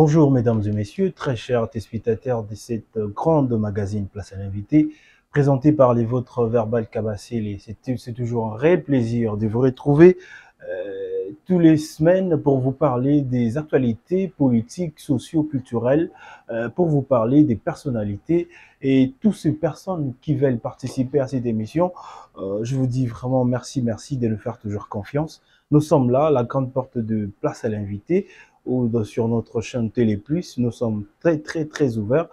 Bonjour mesdames et messieurs, très chers téléspectateurs de cette grande magazine Place à l'invité, présenté par les vôtres Verbal Kabassé. C'est toujours un réel plaisir de vous retrouver tous les semaines pour vous parler des actualités politiques, socio-culturelles, pour vous parler des personnalités et toutes ces personnes qui veulent participer à cette émission. Je vous dis vraiment merci de nous faire toujours confiance. Nous sommes là, la grande porte de Place à l'invité, ou sur notre chaîne Télé Plus. Nous sommes très ouverts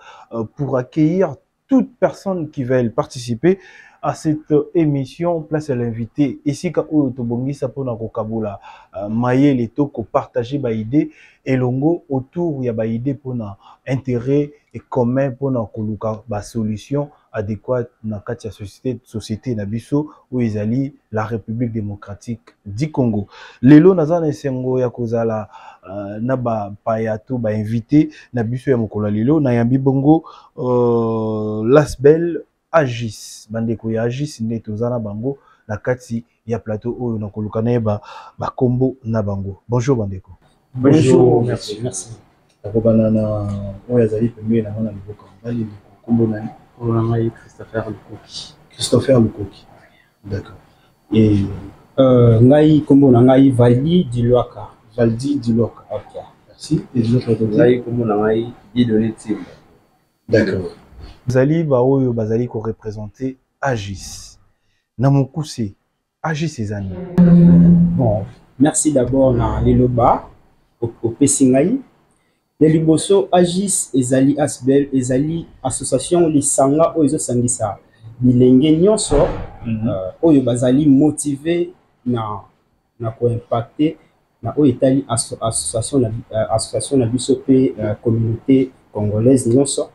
pour accueillir toute personne qui veut participer à cette émission Place à l'invité. Ici, quand on tobongisa pona kokabula mayele toko partager ba idée et longo autour ya ba idée pona intérêt et commun pona koluka ba solution adéquate na kati ya société na biso où ezali la République démocratique du Congo. Lelo nazana esengo ya kozala na ba payato ba invité na biso ya mokolo lelo na yambi bongo Lasbel Agis bandeko ya Agis nde tozana bango na kati ya plateau oyo na koluka na ba kombo na bango. Bonjour bandeko. Bonjour, merci. Akobana na oyo azali pembe na ngana liboka bali kombo na Christopher Lukoki. D'accord. Et ngai kombo na ngai Valdi Diloaka. Valdi Diloaka. OK. Merci. Et les autres ngai kombo na ngai Dieudonné Timba. D'accord. Bazali ba oyo bazali ko représenter Agis. Na mokuse Agis ezani. Bon, merci d'abord na Leloba au Pessingai. Le liboso Agis ezali Asbel ezali association lisanga oyo ezosangisa bilenge nyonso oyo bazali motivé na ko impacter na oyo etali association na biso pe communauté congolaise nyonso.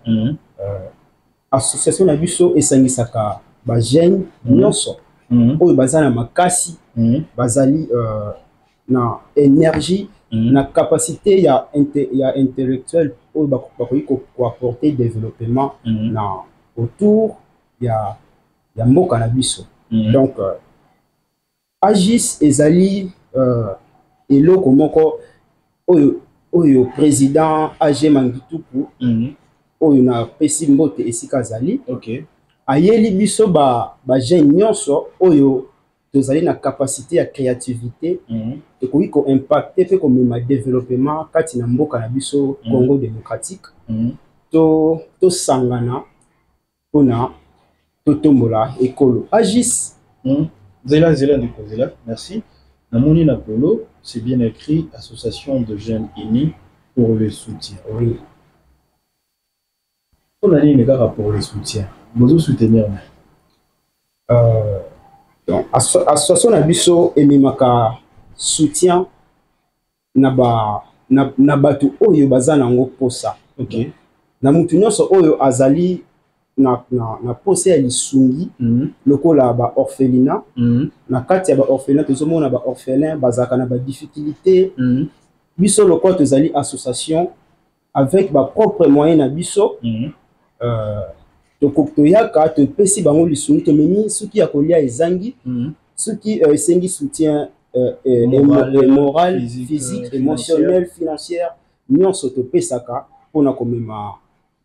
Association na biso esangisaka ba jeune nyonso oyo bazana makasi bazali na énergie na capacité ya intellectuelle oyo bakoki ko apporter développement na autour ya mboka na biso. Donc Agis ezali eloko moko oyo président AG Mangituku oyo na pesi mbote esika azali. OK. Ayeli biso ba jeune nyonso oyo tozali na capacité ya créativité ekoki ko impacter pe ko mema développement kati na mboka na biso Congo démocratique. To sangana pona to tombola ekolo Agis. Zela de merci. Namoni na polo, c'est bien écrit Association de jeunes unis pour le soutien. Oui. On a dit les gars pour le soutien. Vous soutenir. Donc association na biso emimaka soutien na batu oyo bazana ngo posa. OK. Na mutu nyonso oyo azali na posa ya lisungi lokola ba orphelinat na kati ya ba orphelinat tozomona ba orphelin bazaka na ba difficulté biso lokola tozali association avec ba propre moyen na biso toyaka topesi bango lisungi tomemi soki ya kolia ezangi soki esengi soutien moral, physique, émotionnel, financier nyonso topesaka pona komema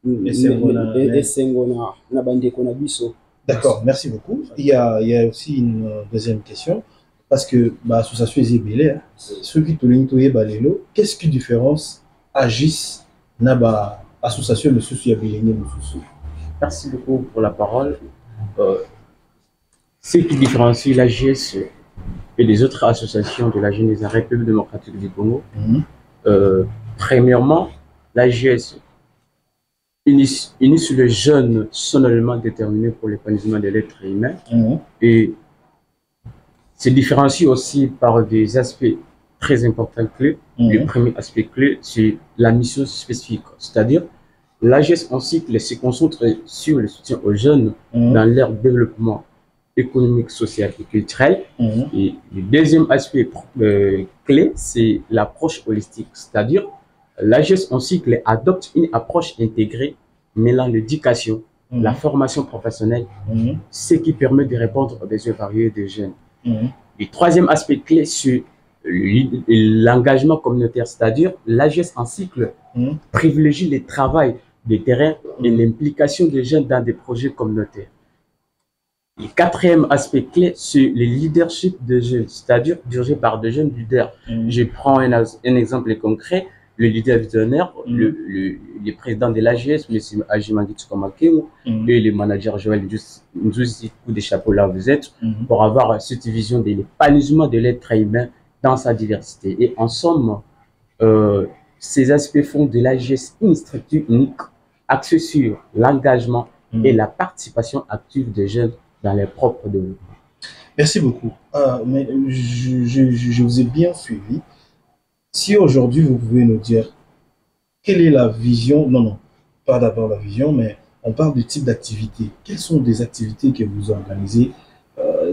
na bandeko na biso. D'accord, merci beaucoup. Il y a aussi une deuxième question parce que l'association est belé ceux qui te l'ont balelo qu'est-ce qui différence Agis na ba association de sous ya belé sous. Merci beaucoup pour la parole. Ce qui différencie l'AGS et les autres associations de la jeunesse de la République démocratique du Congo, premièrement, l'AGS unit sur les jeunes solennellement déterminés pour l'épanouissement de l'être humain et se différencie aussi par des aspects très importants clés. Le premier aspect clé, c'est la mission spécifique, c'est-à-dire l'AGS en cycle se concentre sur le soutien aux jeunes dans leur développement économique, social et culturel. Et le deuxième aspect clé, c'est l'approche holistique, c'est-à-dire l'AGS en cycle adopte une approche intégrée mêlant l'éducation, la formation professionnelle, ce qui permet de répondre aux besoins variés des jeunes. Le troisième aspect clé, c'est l'engagement communautaire, c'est-à-dire l'AGS en cycle privilégie le travail des terrains et l'implication des jeunes dans des projets communautaires. Le quatrième aspect clé, c'est le leadership des jeunes, c'est-à-dire dirigé par des jeunes leaders. Je prends un exemple concret. Le leader visionnaire, le président de l'AGS, M. Ajimangit Komakeu, et le manager Joël Nzouzi, coup des chapeaux là vous êtes, pour avoir cette vision de l'épanouissement de l'être humain dans sa diversité. Et en somme, ces aspects font de l'AGS une structure unique, axée sur l'engagement et la participation active des jeunes dans leur propre développement. Merci beaucoup. Mais je vous ai bien suivi. Si aujourd'hui vous pouvez nous dire quelle est la vision, non, pas d'abord la vision, mais on parle du type d'activité. Quelles sont des activités que vous organisez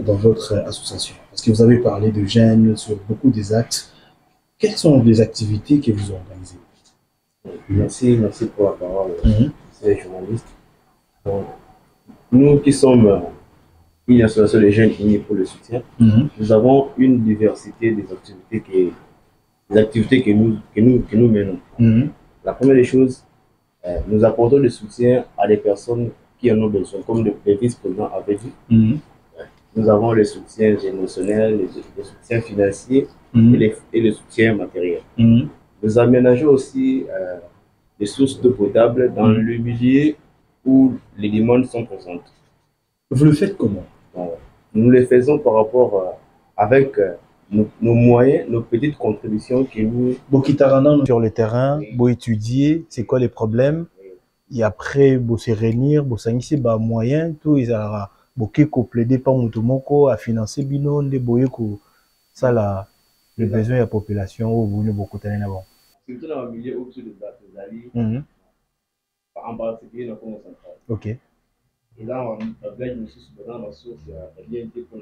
dans votre association? Parce que vous avez parlé de jeunes sur beaucoup des actes. Quelles sont les activités que vous organisez? Merci pour la parole, c'est journaliste. Donc, nous qui sommes une association de jeunes unis pour le soutien, nous avons une diversité des activités que nous menons. La première des choses, nous apportons le soutien à des personnes qui en ont besoin, comme le vice-président avait dit. Nous avons le soutien émotionnel, le soutien financier et le soutien matériel. Nous aménageons aussi des sources d'eau potable dans le milieu où les demandes sont présentes. Vous le faites comment? Nous le faisons par rapport avec nos moyens, nos petites contributions que nous... Sur le terrain, vous étudier, c'est quoi les problèmes, et après, vous se réunir, vous s'engager, moyen, tout, ils ont beaucoup plaider par Moutomoko à financer Bino, les boyeko, ça là, le besoin de la population, où vous n'avez beaucoup de temps avant. Surtout dans le milieu autour de Batozali, en particulier dans le Congo central. Ok. Et là, on a gagné une source à l'INT pour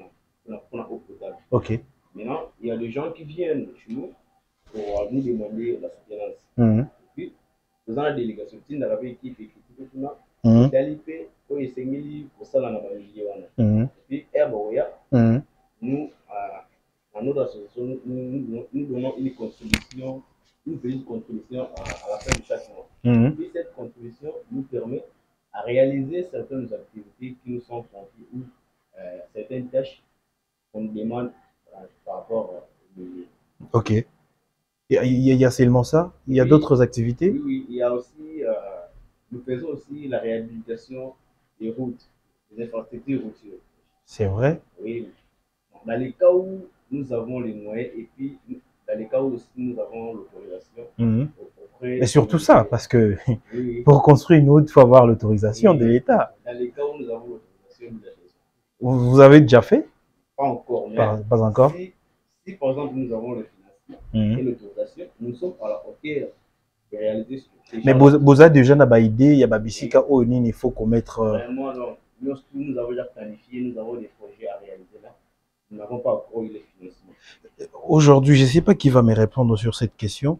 la eau potable. Ok. Maintenant, il y a des gens qui viennent chez nous pour nous demander la soutenance. Et puis, nous avons la délégation qui est avec l'équipe et qui est là. D'Alipé, pour essayer pour ça, dans la Et puis, Herboya, nous, à notre association, nous donnons une contribution, une petite contribution à la fin de chaque mois. Et puis, cette contribution nous permet à réaliser certaines activités qui nous sont confiées ou certaines tâches qu'on nous demande par rapport au milieu. Ok. Il y a seulement ça? Il y a d'autres activités? Oui, il y a aussi, nous faisons aussi la réhabilitation des routes, des infrastructures routières. C'est vrai? Oui. Dans les cas où nous avons les moyens et puis dans les cas où aussi nous avons l'autorisation. Mais surtout ça, parce que pour construire une route, il faut avoir l'autorisation de l'État. Dans les cas où nous avons l'autorisation de l'État. Vous avez déjà fait? Pas encore. Mais pas encore? Si par exemple nous avons le financement et l'autorisation, nous sommes à la hauteur de réaliser ce que... Mais vous avez déjà une idée, il y a Babisika, il faut commettre... Vraiment, non. Nous avons déjà planifié, nous avons des projets à réaliser là. Nous n'avons pas encore eu les financements. Aujourd'hui, je ne sais pas qui va me répondre sur cette question.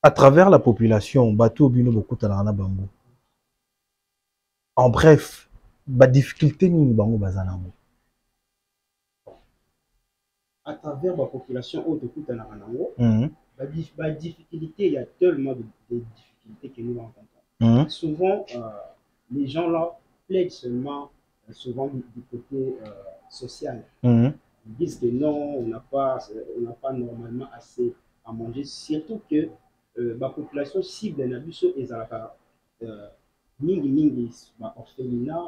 À travers la population, bateau bino beaucoup talana bango. En bref, la difficulté ni bango bazanamo. À travers la population autour de la difficulté, il y a tellement de difficultés que nous rencontrons. Souvent, les gens là plaident seulement souvent du côté social. Ils disent que non, on n'a pas normalement assez à manger, surtout que la population cible de l'abus et la mingi orphelinat,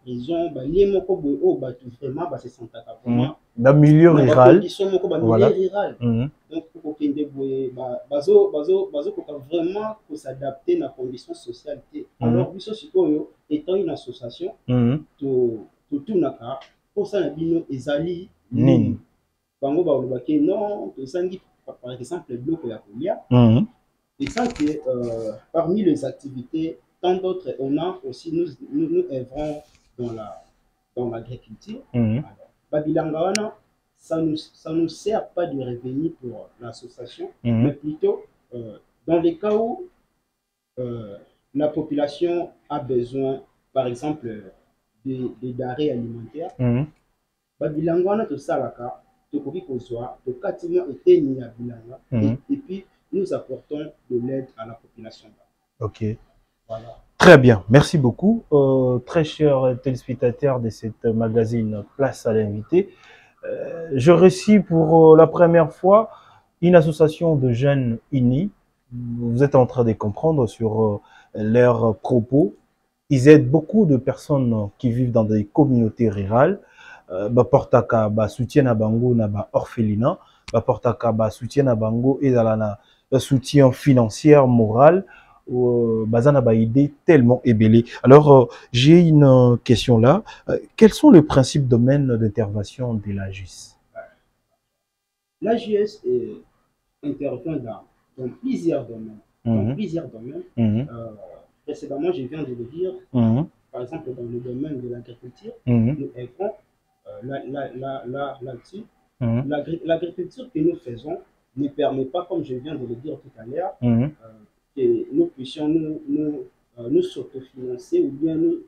prison, les moko vraiment se sentent vraiment dans le milieu rural. Voilà. Donc pour vraiment s'adapter à la condition sociale. Alors étant une association, tout naka pour ça la bino ezali nini bango ba non par exemple le bloc ya kolia. Et ça que parmi les activités, tant d'autres, on a aussi, nous œuvrons dans l'agriculture. Babilangawana, ça nous sert pas de revenu pour l'association, mais plutôt dans les cas où la population a besoin, par exemple, des denrées alimentaires. babilanga wana tosalaka tokoki kozwa tokatima eteni ya bilanga et puis nous apportons de l'aide à la population. Ok. Voilà. Très bien, merci beaucoup. Très chers téléspectateurs de cette magazine Place à l'invité, je reçus pour la première fois une association de jeunes unis. Vous êtes en train de comprendre sur leurs propos. Ils aident beaucoup de personnes qui vivent dans des communautés rurales. Portaka ba soutien à bango na ba orphelinat, portaka ba soutien à bango et dans la soutien financier, moral. Bazana ba idée tellement ébellée. Alors, j'ai une question là. Quels sont les principes domaines d'intervention de l'AJUS? L'AJUS intervient dans plusieurs domaines. Dans plusieurs domaines. Précédemment, je viens de le dire. Par exemple, dans le domaine de l'agriculture, nous œuvrons là-dessus. L'agriculture que nous faisons ne permet pas, comme je viens de le dire tout à l'heure, que nous puissions nous s'autofinancer ou bien nous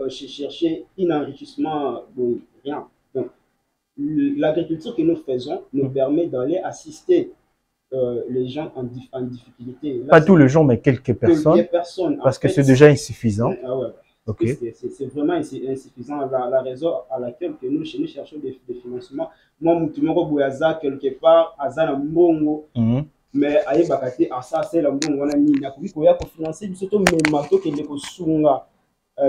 chercher un enrichissement de rien. Donc, l'agriculture que nous faisons nous permet d'aller assister les gens en difficulté. Là, pas tous les gens, mais quelques personnes parce que c'est déjà insuffisant. Ah ouais. Okay. C'est vraiment insuffisant. La raison à laquelle que nous cherchons des financements. Moi, je quelque part, Azana Mbongo, mais aye bakate asa c'est la mbongo wana nini na kuliko ya financer bisoto mema to kende ko sunga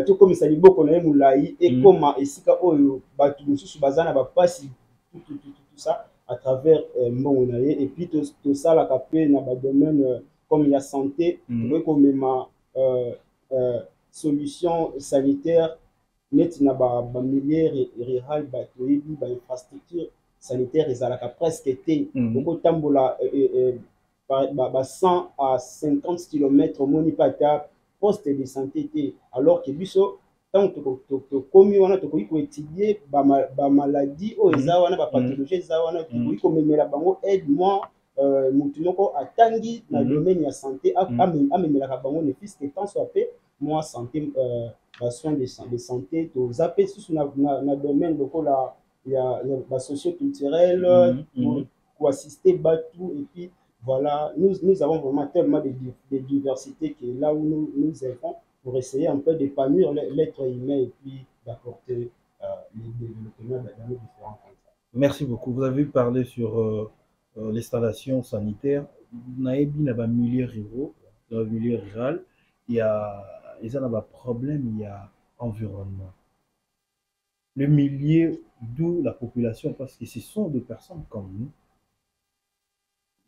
to komisa liboko na mulai et koma esika oyo batu mususu bazana ba pasi tout ça à travers mbongo na ye et puis to sala kapé na ba domaine comme la santé to ko mema solution sanitaire net na ba milieu rural ba toyebi ba infrastructure sanitaire ezalaka presque été beaucoup tambola 100 à 50 km moni pata poste de santé alors que biso tant que komi wana to ko étudier ba maladie o eza wana ba pathologie eza wana ko memela bango aide moi mutu moko atangi na domaine ya santé amemela ka bango ne fils que tant soit fait moi santé soins de santé to zappé sous na domaine lokola ya ba socio-culturel pour assister Batou et puis voilà, nous avons vraiment tellement de diversité que là où nous œuvrons pour essayer un peu d'épanouir l'être humain et puis d'apporter les développements dans nos différents contextes. Merci beaucoup. Vous avez parlé sur l'installation sanitaire. Naebi n'a pas milieu rural, dans le milieu rural, il y a un problème, il y a environnement. Le milieu d'où la population, parce que ce sont des personnes comme nous.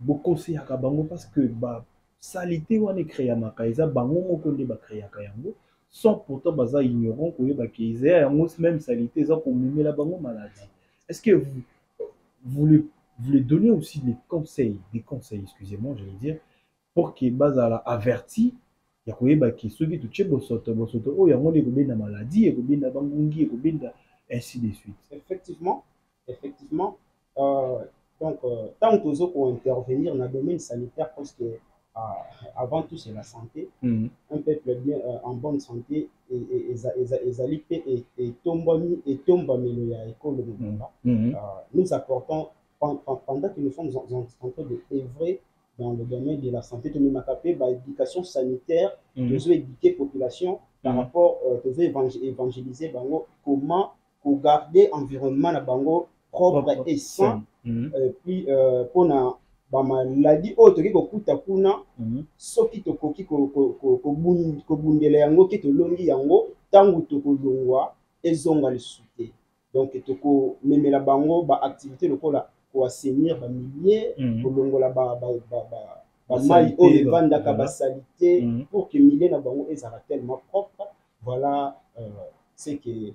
Beaucoup c'est à bango parce que bah salité on est créé à Makaïza bango moko nde ba créé à Kayango sans pourtant baza ignorant que ba kiza yango même salité ça pour mimer la bango maladie. Est-ce que vous les donnez aussi des conseils, excusez-moi je vais dire pour que baza la averti ya koyeba ki soki tu tche bosoto o yango de kobenda maladie et kobenda bangungi et kobenda ainsi de suite. Effectivement donc, tant que pour intervenir dans le domaine sanitaire, parce que avant tout, c'est la santé. Un peuple bien en bonne santé et nous apportons, pendant que nous sommes en train d'œuvrer dans le domaine de la santé, de l'éducation sanitaire, de éduquer la population par rapport à évangéliser comment garder l'environnement propre et sain. Puis pour na ba maladie o toki ko kuta kuna soki to koki ko bundela yango ki to longi yango tangu to ko longwa ezonga le souté donc to ko memela bango ba activité lokola ko assainir ba milliers ko longola ba mai o vanda ka ba salité pour que milliers na bango ezala tellement propre. Voilà ce que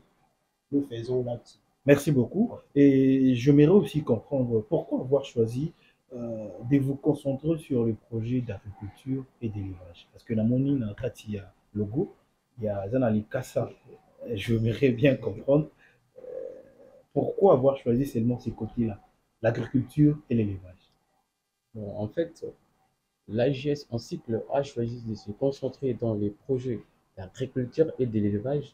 nous faisons là-dessus. Merci beaucoup. Et j'aimerais aussi comprendre pourquoi avoir choisi de vous concentrer sur le projet d'agriculture et d'élevage. Parce que la monnaie, il y a logo, il y a Zanali Kassa. J'aimerais bien comprendre pourquoi avoir choisi seulement ces côtés-là, l'agriculture et l'élevage. Bon, en fait, l'AJS en cycle a choisi de se concentrer dans les projets d'agriculture et de l'élevage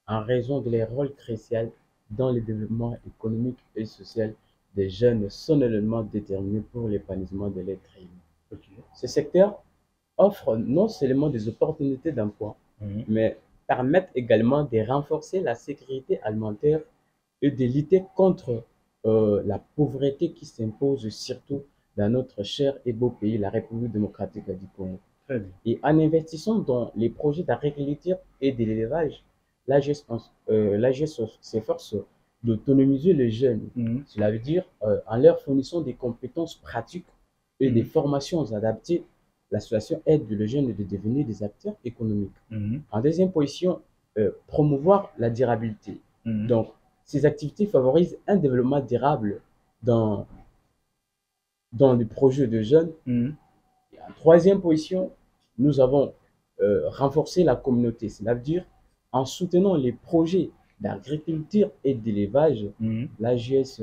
en raison de leur rôle crucial dans le développement économique et social des jeunes sont éléments déterminés pour l'épanouissement de l'être humain. Okay. Ce secteur offre non seulement des opportunités d'emploi, mais permettent également de renforcer la sécurité alimentaire et de lutter contre la pauvreté qui s'impose surtout dans notre cher et beau pays, la République démocratique du Congo. Très bien. Et en investissant dans les projets d'agriculture et de l'élevage, l'AGS s'efforce d'autonomiser les jeunes. Cela veut dire en leur fournissant des compétences pratiques et des formations adaptées, l'association aide les jeunes à devenir des acteurs économiques. En deuxième position, promouvoir la durabilité. Donc, ces activités favorisent un développement durable dans les projets de jeunes. Et en troisième position, nous avons renforcé la communauté. Cela veut dire en soutenant les projets d'agriculture et d'élevage, l'AGS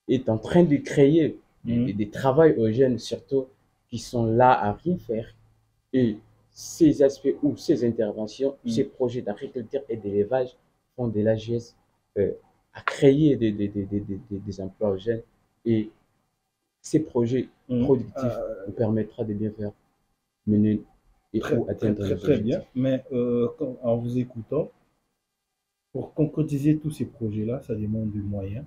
est en train de créer des travaux aux jeunes, surtout qui sont là à rien faire. Et ces aspects ou ces interventions, ces projets d'agriculture et d'élevage font de l'AGS à créer des emplois aux jeunes. Et ces projets productifs nous permettra de bien faire mener et atteindre les objectifs. Très bien, mais en vous écoutant, pour concrétiser tous ces projets-là, ça demande des moyens.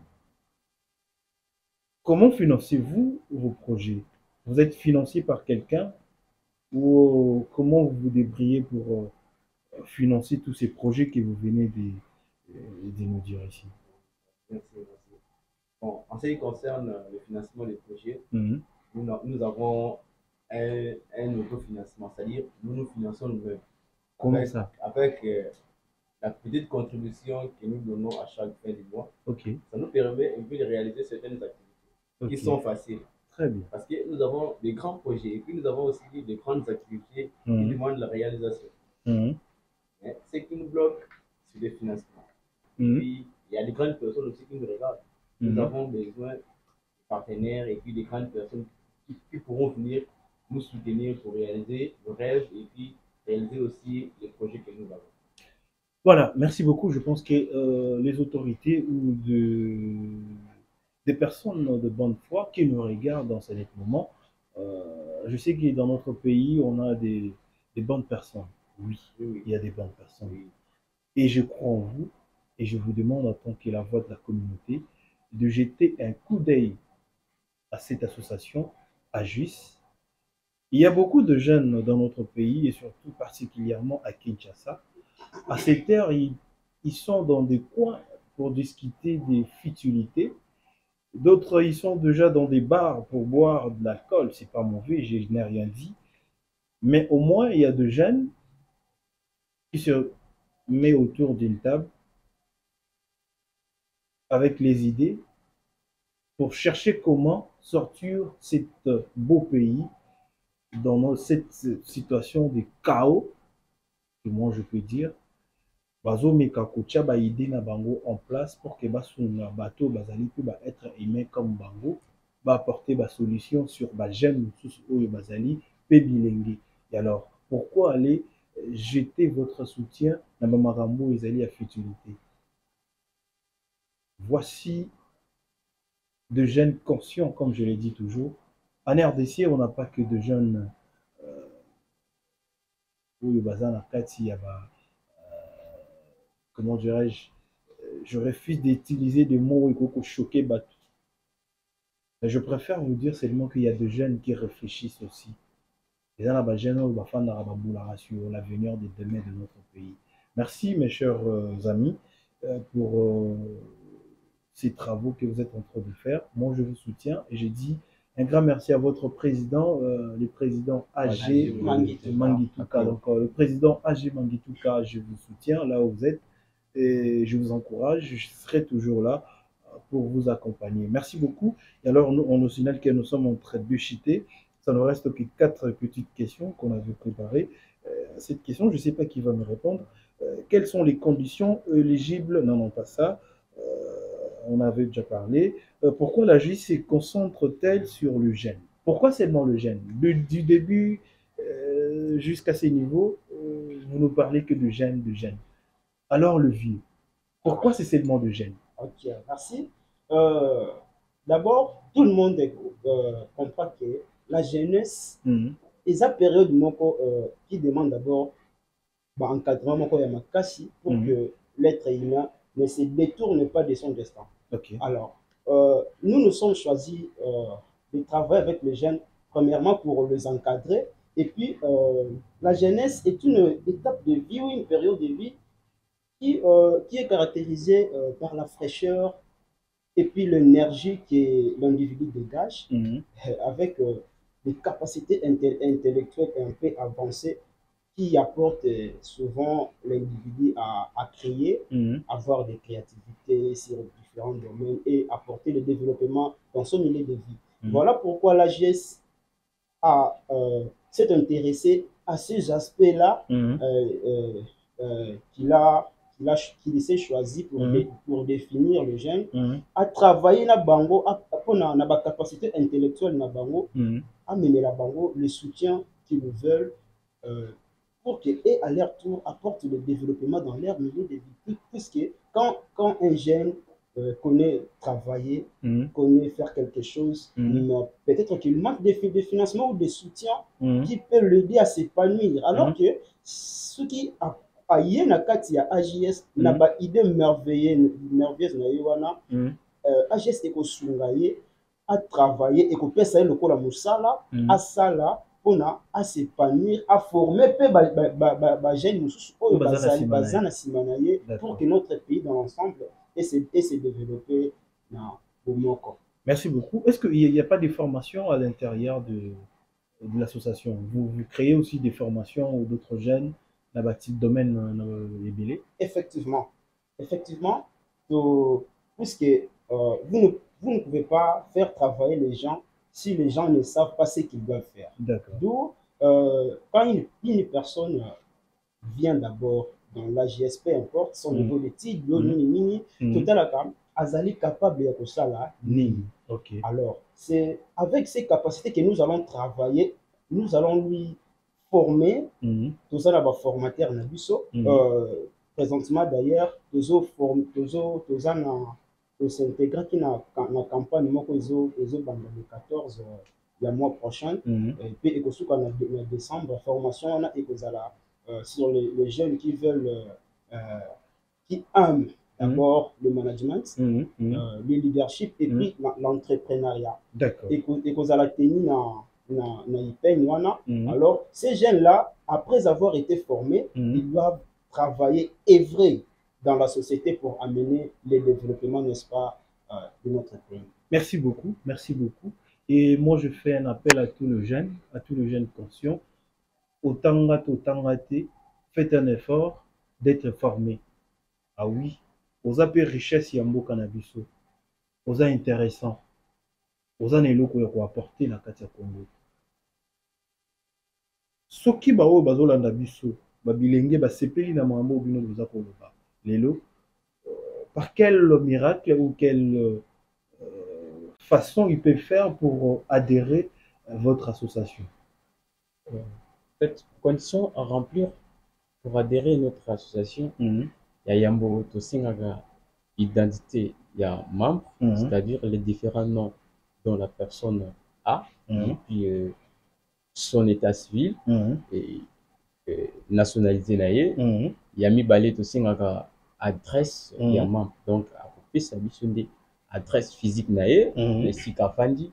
Comment financez-vous vos projets? Vous êtes financé par quelqu'un ou comment vous vous débrouillez pour financer tous ces projets que vous venez de nous dire ici? Merci. Bon, en ce qui concerne le financement des projets, nous avons un autofinancement, c'est-à-dire nous finançons nous-mêmes. Comment ça? Avec la petite contribution que nous donnons à chaque fin du mois, ça nous permet un peu de réaliser certaines activités qui sont faciles. Très bien. Parce que nous avons des grands projets et puis nous avons aussi des grandes activités qui demandent la réalisation. Mais ce qui nous bloque, c'est le financement. Puis il y a des grandes personnes aussi qui nous regardent. Nous avons besoin de partenaires et puis des grandes personnes qui pourront venir nous soutenir pour réaliser nos rêves et puis réaliser aussi les projets que nous avons. Voilà, merci beaucoup. Je pense que les autorités ou des personnes de bonne foi qui nous regardent dans ce moment, je sais que dans notre pays, on a des bonnes personnes. Oui, il y a des bonnes personnes. Et je crois en vous et je vous demande en tant que la voix de la communauté de jeter un coup d'œil à cette association, à JUICE. Il y a beaucoup de jeunes dans notre pays et surtout particulièrement à Kinshasa. À cette heure, ils sont dans des coins pour discuter des futilités. D'autres, ils sont déjà dans des bars pour boire de l'alcool. C'est pas mauvais, je n'ai rien dit. Mais au moins, il y a de jeunes qui se mettent autour d'une table avec les idées pour chercher comment sortir cet beau pays dans cette situation de chaos, que moi je peux dire. Bazomeka kotia ba idée na bango en place pour que basunga bato bazali pe ba être aimé comme bango, ba apporter ba solution sur ba jeune sous oyo bazali pe bilenge. Et alors pourquoi aller jeter votre soutien na ba makambo ezali à futilité? Voici de jeunes conscients, comme je l'ai dit toujours. En RDC, on n'a pas que de jeunes oyo bazana kati ya ba comment dirais-je, je refuse d'utiliser des mots qui choquer Batou. Je préfère vous dire seulement qu'il y a des jeunes qui réfléchissent aussi. Les gens là, jeunes qui font sur l'avenir de demain de notre pays. Merci mes chers amis pour ces travaux que vous êtes en train de faire. Moi je vous soutiens et je dis un grand merci à votre président, le président AG Mangituka. Donc le président AG Mangituka, je vous soutiens là où vous êtes. Et je vous encourage, je serai toujours là pour vous accompagner. Merci beaucoup. Et alors, on nous signale que nous sommes en train de chuter. Ça ne reste que 4 petites questions qu'on avait préparées. Cette question, je ne sais pas qui va me répondre. Quelles sont les conditions éligibles? Non, pas ça. On avait déjà parlé. Pourquoi la justice se concentre-t-elle sur le jeune? Pourquoi seulement le jeune? Du début jusqu'à ces niveaux, vous ne parlez que de jeunes, de jeunes. Alors le vieux, pourquoi ces segments de jeunes? Ok, merci. D'abord, tout le monde comprend que la jeunesse, est une période qui demande d'abord encadrement pour que l'être humain ne se détourne pas de son destin. Okay. Alors, nous nous sommes choisis de travailler avec les jeunes, premièrement pour les encadrer. Et puis, la jeunesse est une étape de vie ou une période de vie qui est caractérisée par la fraîcheur et puis l'énergie que l'individu dégage, avec des capacités intellectuelles un peu avancées qui apportent souvent l'individu à créer, avoir des créativités sur différents domaines et apporter le développement dans son milieu de vie. Voilà pourquoi l'AGS s'est intéressé à ces aspects-là qu'il s'est choisi pour définir le jeune, à travailler na bango, pour la capacité intellectuelle na bango, à mener la bango le soutien qu'ils veulent pour qu'ils, à leur tour, apportent le développement dans leur milieu de vie. Puisque quand un jeune connaît travailler, connaît faire quelque chose, peut-être qu'il manque de financement ou de soutien qui peut l'aider à s'épanouir. Alors que ce qui a yé na kati ya AGS na ba idée merveilleuse na yewana AGS ekosunga ye à travailler et kopesa ye lokola musala asala pona à s'épanouir, à former pe ba jeunes mususu oyo baza na sima na ye pour que notre pays dans l'ensemble et se développer dans bomoko. Merci beaucoup. Est-ce qu'il n'y a pas des formations à l'intérieur de l'association? Vous créez aussi des formations ou d'autres jeunes dans le domaine libellé? Effectivement, puisque vous ne pouvez pas faire travailler les gens si les gens ne savent pas ce qu'ils doivent faire. D'où, quand une personne vient d'abord dans l'AGS, peu importe son niveau d'études, azali capable de ça. Alors, c'est avec ces capacités que nous allons travailler, nous allons lui former, tout ça là va formateur na biso. Présentement d'ailleurs, s'intégrer qui na campagne moko izo banda le 14 le mois prochain, et puis ekosuka na décembre formation on a ekozala sur les jeunes qui veulent qui aiment d'abord le management, le leadership et puis l'entrepreneuriat. Ekozala tenu na IPEN wana. Alors ces jeunes là, après avoir été formés, ils doivent travailler, œuvrer dans la société pour amener le développement, n'est-ce pas, de notre pays. Merci beaucoup, merci beaucoup. Et moi, je fais un appel à tous les jeunes conscients. Autant faites un effort d'être formés. Ah oui, aux appels richesse yambo cannabis, aux intéressants, aux aneloko ya apporter la Katia Congo. Soki bao bazolanda biso, babilenge basepeli na mambo bino boza koloba. Lelo, par quel miracle ou quelle façon il peut faire pour adhérer à votre association? En fait, conditions à remplir pour adhérer à notre association, il y a Yambo Tosingaga identité, il y a membre, c'est-à-dire les différents noms dont la personne a, et puis son état civil et nationalité naïe. Il y a mis balé Tosingaga adresse, il y a membre. Donc, à peu près, ça dit adresse physique naïe, le Sikafandi,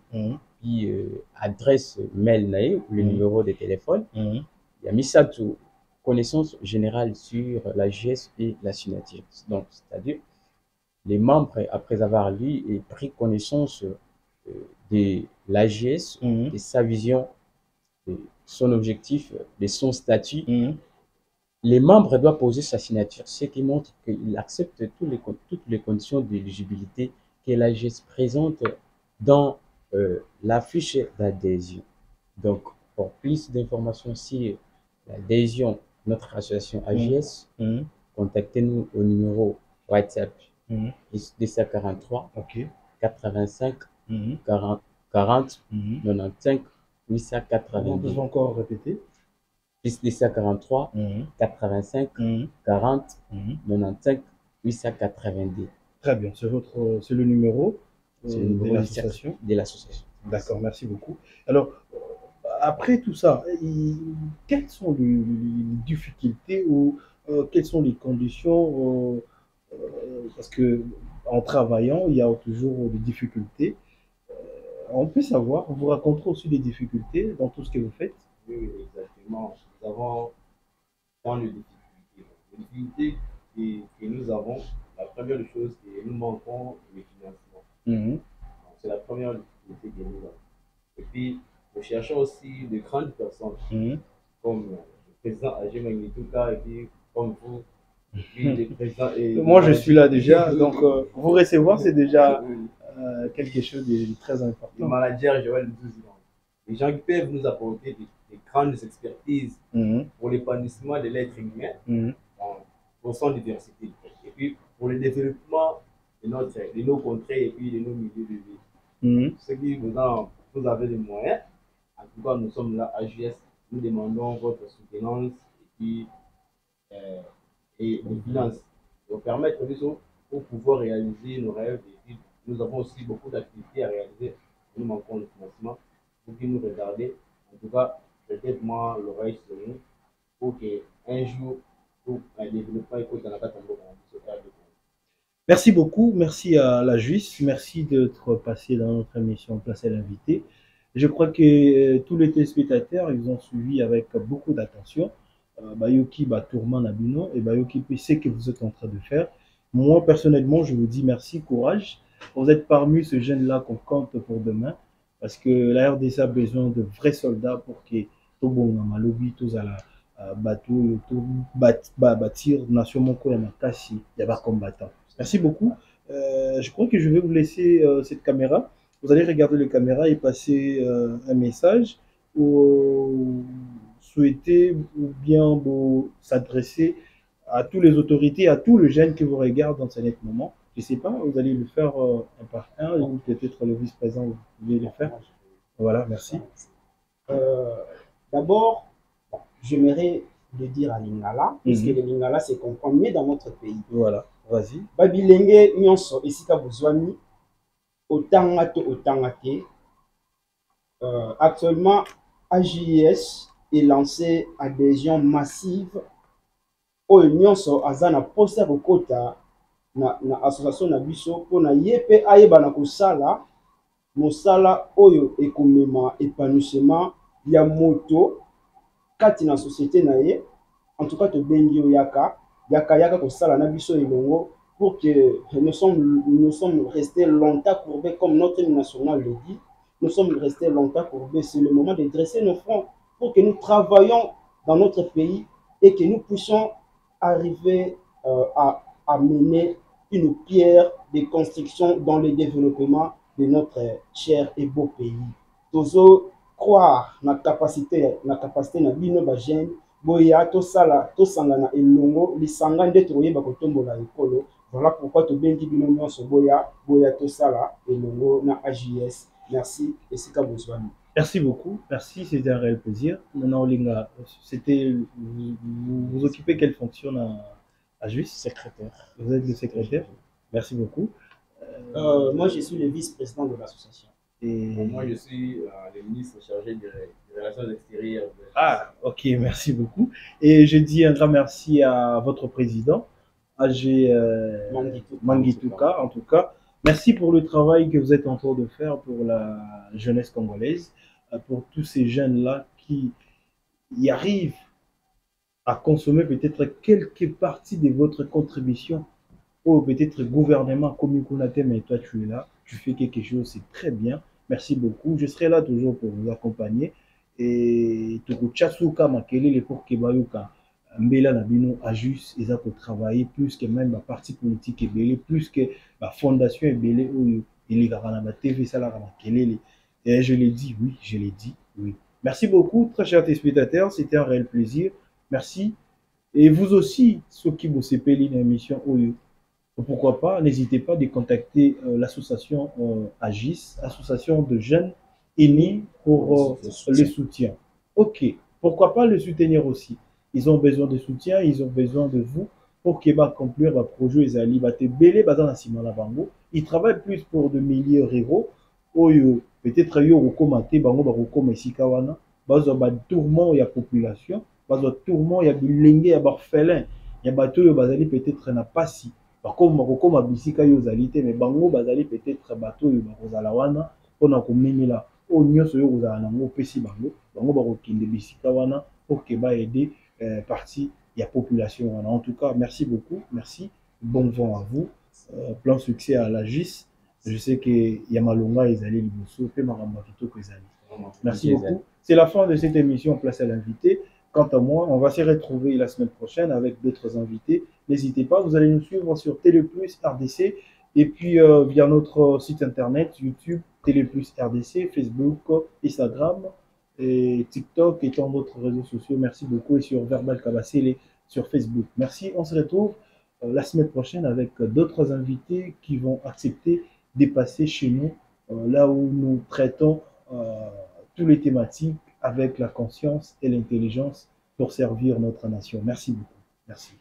puis adresse mail naïe, le numéro de téléphone. Il y a mis ça tout connaissance générale sur la GS et la signature. Donc, c'est-à-dire, les membres, après avoir lu et pris connaissance de l'AGS, de sa vision, de son objectif, de son statut, les membres doivent poser sa signature, ce qui montre qu'il accepte toutes les conditions d'éligibilité que l'AGS présente dans la fiche d'adhésion. Donc, pour plus d'informations sur l'adhésion, notre association AGS, contactez-nous au numéro WhatsApp 243 85 40 95 880. On peut encore répéter plus DCA 43 85 40 95 882. Très bien, c'est le numéro de l'association. D'accord, merci beaucoup. Alors, après tout ça, quelles sont les difficultés ou quelles sont les conditions parce que en travaillant, il y a toujours des difficultés. On peut savoir, vous racontez aussi des difficultés dans tout ce que vous faites. Oui, exactement. Nous avons tant de difficultés. Les difficultés que nous avons, la première chose, c'est que nous manquons de financement. C'est la première difficulté que nous avons. Et puis, nous cherchons aussi de grandes personnes, comme le président Agé Magnituka et puis comme vous. Moi, je suis là déjà, donc vous recevoir, c'est déjà quelque chose de très important. Le manager Joël Ndouzidon. Les gens qui peuvent nous apporter des grandes expertises pour l'épanouissement de l'être humain pour son diversité. Et puis pour le développement de nos contrées et puis de nos milieux de vie. Ceux qui vous avez les moyens, en tout cas, nous sommes là à JS, nous demandons votre soutenance et puis et les finances pour permettre pour pouvoir réaliser nos rêves. Et puis, nous avons aussi beaucoup d'activités à réaliser. Nous manquons de financement. Pour que nous regardiez, en tout cas, peut-être moi, l'oreille sur nous, pour qu'un jour, pour un développement économique dans la Merci beaucoup, merci à la Juice, merci d'être passé dans notre émission Place à l'invité. Je crois que tous les téléspectateurs, ils ont suivi avec beaucoup d'attention. Bayoki Tourman Nabino et Bayoki c'est ce que vous êtes en train de faire. Moi, personnellement, je vous dis merci, courage. Vous êtes parmi ce jeune-là qu'on compte pour demain parce que la RDC a besoin de vrais soldats pour que tout bon malobi, tous à la bateau, tout bâtir nation moko ya makasi ya ba combattants. Merci beaucoup. Je crois que je vais vous laisser cette caméra. Vous allez regarder les caméras et passer un message ou souhaiter ou bien s'adresser à toutes les autorités, à tous les jeunes qui vous regardent dans ce net moment. Je ne sais pas, vous allez le faire un par un, ou peut-être le vice-président, vous pouvez le faire. Voilà, merci. D'abord, j'aimerais le dire à Lingala, puisque le Lingala se comprend mieux dans notre pays. Voilà, vas-y. Babilenge nyonso esika bozwami, otanga te. Actuellement, AJS est lancé adhésion massive oyo nyonso aza na poste ya kokota na association na biso mpona ye mpe ayeba na kosala mosala oyo ekomema épanouissement ya moto kati na société na ye. En tout cas, tobengi yo yaka kosala na biso elongo pour que nous sommes restés longtemps courbés comme notre national le dit. Nous sommes restés longtemps courbés. C'est le moment de dresser nos fronts pour que nous travaillions dans notre pays et que nous puissions arriver à mener une pierre de construction dans le développement de notre cher et beau pays. Tozo croire na capacité na bino ba jeune boya to sala to sangana elongo lisanga nde toyeba kotombola ekolo. Voilà pourquoi tobengi bino nyonso boya to sala elongo na AJS. Merci et sika bozwami. Merci beaucoup, merci, c'était un réel plaisir. Maintenant, Olinga, vous occupez quelle fonction à Juice? Secrétaire. Vous êtes le secrétaire? Merci beaucoup. Moi, je suis le vice-président de l'association. Et moi, je suis le ministre chargé des relations extérieures. Ah, ok, merci beaucoup. Et je dis un grand merci à votre président, AG Mangituka, en tout cas. Merci pour le travail que vous êtes en train de faire pour la jeunesse congolaise, pour tous ces jeunes-là qui y arrivent à consommer peut-être quelques parties de votre contribution, ou peut-être gouvernement comme Kunate, mais toi tu es là, tu fais quelque chose, c'est très bien. Merci beaucoup. Je serai là toujours pour vous accompagner. Et Tukuchasuka Makelele pour Kebayuka. Mbela Nabino a juste ils ont travaillé plus que même la parti politique est belé, plus que la fondation est belé où il est à la TV ça la Kelele. Et je l'ai dit, oui, je l'ai dit, oui. Merci beaucoup, très chers téléspectateurs, c'était un réel plaisir. Merci. Et vous aussi, ceux qui vous s'épellent une émission OYO. Pourquoi pas, n'hésitez pas à contacter l'association AGIS, association de jeunes aînés pour le soutien. Ok. pourquoi pas le soutenir aussi. Ils ont besoin de soutien, ils ont besoin de vous pour qu'ils accomplir le projet Ezali. Ils travaillent plus pour de milieux ruraux. Peut-être yo okomate bango bakokoma esika wana bazwa ba tourment ya population, bazwa tourment ya bilenge ya barfelin, ya bato oyo bazali peut-être na pasi bakokoma bisika yo ozali te, mais bango bazali peut-être bato oyo bakozala wana mpona komemela oyo nyonso oyo kozala nango opesi bango bakokende bisika wana pour que baaider partie ya population wana. En tout cas, merci beaucoup, merci, bon vent à vous, plein succès à la GIS. Je sais que Yamalonga est allé Liboso, merci beaucoup. C'est la fin de cette émission Place à l'invité. Quant à moi, on va se retrouver la semaine prochaine avec d'autres invités. N'hésitez pas, vous allez nous suivre sur Téléplus RDC et puis via notre site internet, YouTube, Téléplus RDC, Facebook, Instagram et TikTok et tant d'autres réseaux sociaux. Merci beaucoup et sur Verbal Kabassele sur Facebook. Merci, on se retrouve la semaine prochaine avec d'autres invités qui vont accepter dépasser chez nous, là où nous traitons toutes les thématiques avec la conscience et l'intelligence pour servir notre nation. Merci beaucoup. Merci.